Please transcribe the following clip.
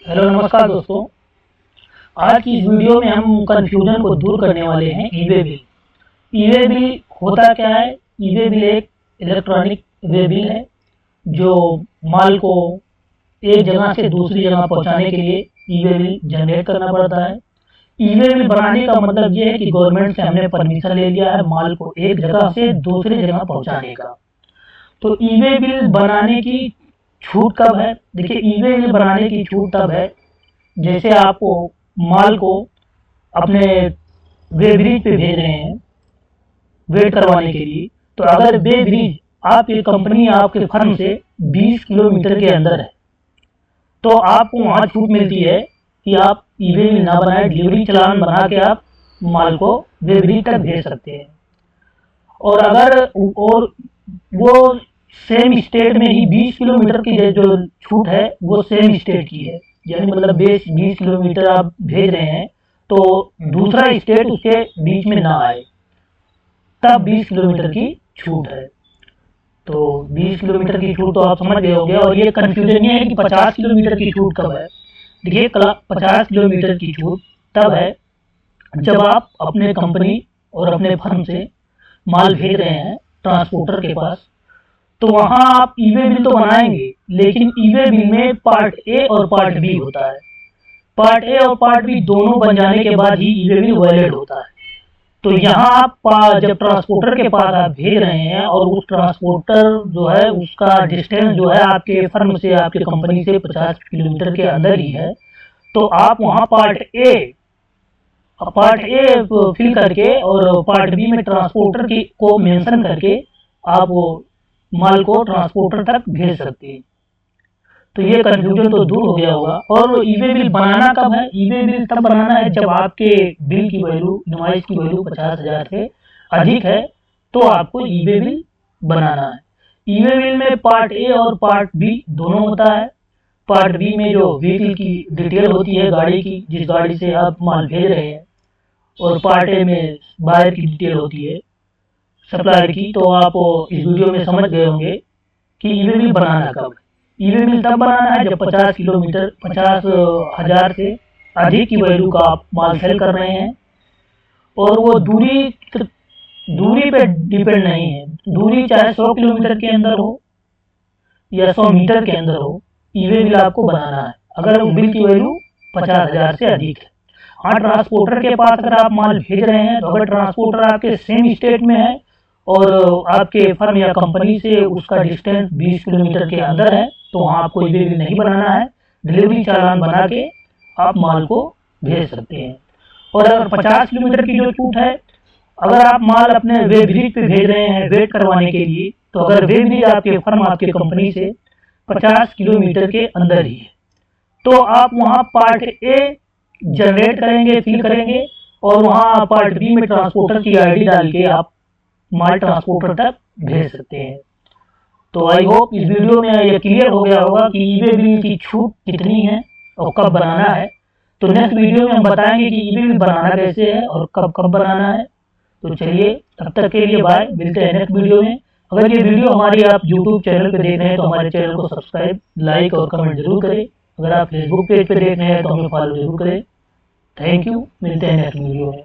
Hello नमस्कार दोस्तों। आज की इस वीडियो में हम कंफ्यूजन को दूर करने वाले हैं ई-वे बिल। ई-वे बिल होता क्या है? ई-वे बिल एक इलेक्ट्रॉनिक वे बिल है जो माल को एक जगह से दूसरी जगह पहुंचाने के लिए ई-वे बिल जनरेट करना पड़ता है। ई-वे बिल बनाने का मतलब ये है कि गवर्नमेंट से हमने परमिशन ले लिया है माल को एक जगह से दूसरी जगह पहुंचाने का। तो ई-वे बिल बनाने की छूट कब है? देखिए, ई-वे बिल बनाने की छूट तब है जैसे आपको माल को अपने वे ब्रिज पे भेज रहे हैं वेट करवाने के लिए, तो अगर वे ब्रिज आपकी कंपनी आपके फर्म से 20 किलोमीटर के अंदर है तो आपको वहाँ छूट मिलती है कि आप ई-वे बिल ना बनाए, डिलीवरी चालान बना के आप माल को वे ब्रिज तक भेज सकते हैं। और अगर और वो सेम स्टेट में ही 20 किलोमीटर की जो छूट है वो सेम स्टेट की है, यानी मतलब 20 किलोमीटर आप भेज रहे हैं तो दूसरा स्टेट उसके बीच में ना आए, तब 20 किलोमीटर की छूट है। तो 20 किलोमीटर की छूट तो आप समझ गए होंगे। और ये कंफ्यूजन ये है कि 50 किलोमीटर की छूट कब है? देखिए, 50 किलोमीटर की छूट तब है जब आप अपने कंपनी और अपने फर्म से माल भेज रहे हैं ट्रांसपोर्टर के पास, तो वहाँ आप ई-वे बिल तो बनाएंगे, लेकिन ई-वे बिल में पार्ट ए और पार्ट बी होता है। पार्ट ए और पार्ट बी दोनों बन जाने के बाद ही ई-वे बिल वैलिड होता है। तो यहाँ आप जब ट्रांसपोर्टर के पास आप भेज रहे हैं और उस ट्रांसपोर्टर जो है उसका डिस्टेंस जो है आपके फर्म से आपके कंपनी से 50 किलोमीटर के अंदर ही है, तो आप वहाँ पार्ट ए फिल करके और पार्ट बी में ट्रांसपोर्टर की को मेंशन करके आप वो माल को ट्रांसपोर्टर तक भेज सकते हैं। तो ये कंफ्यूजन तो दूर हो गया होगा। और ई-वे बिल बनाना कब है? ई-वे बिल तब बनाना है जब आपके बिल की वैल्यू, इनवॉइस की वैल्यू 50,000 से अधिक है, तो आपको ई-वे बिल बनाना है। ई-वे बिल में पार्ट ए और पार्ट बी दोनों होता है। पार्ट बी में जो व्हीकल की डिटेल होती है, गाड़ी की, जिस गाड़ी से आप माल भेज रहे हैं, और पार्ट ए में बायर की डिटेल होती है, सप्लायर की। तो आप इस वीडियो में समझ गए होंगे कि ई-वे बिल बनाना कब है। ई-वे बिल तब बनाना है जब 50,000 से अधिक की वैल्यू का आप माल सेल कर रहे हैं और वो दूरी पे डिपेंड नहीं है। दूरी चाहे 100 किलोमीटर के अंदर हो या 100 मीटर के अंदर हो, ई-वे बिल आपको बनाना है अगर वो बिल की वैल्यू 50,000 से अधिक है। हाँ, ट्रांसपोर्टर के पास अगर आप माल भेज रहे हैं, तो अगर ट्रांसपोर्टर आपके सेम स्टेट में है और आपके फर्म या कंपनी से उसका डिस्टेंस 20 किलोमीटर के अंदर है, तो वहाँ आपको ई-वे बिल नहीं बनाना है। डिलीवरी चालान बना के आप माल को भेज सकते हैं। और अगर 50 किलोमीटर की जो छूट है, अगर आप माल अपने वे ब्रिज पे भेज रहे हैं वेट करवाने के लिए, तो अगर वे ब्रिज आपके फर्म आपके कंपनी से 50 किलोमीटर के अंदर ही है, तो आप वहाँ पार्ट ए जनरेट करेंगे, फिल करेंगे, और वहाँ पार्ट बी में ट्रांसपोर्टर की आईडी डाल के आप माल ट्रांसपोर्टर तक भेज सकते हैं। तो आई होप इस वीडियो में ये क्लियर हो गया होगा कि ई-वे बिल की छूट कितनी है और कब बनाना है। तो नेक्स्ट वीडियो में हम बताएंगे कि ई-वे बिल बनाना कैसे है और कब कब बनाना है। तो चलिए, तब तक के लिए बाय, मिलते हैं नेक्स्ट वीडियो में। अगर ये वीडियो हमारी आप यूट्यूब चैनल पे देख रहे हैं तो हमारे चैनल को सब्सक्राइब, लाइक और कमेंट जरूर करें। अगर आप फेसबुक पेज पे देख रहे हैं तो हमें फॉलो जरूर करें। थैंक यू, मिलते हैं नेक्स्ट वीडियो में।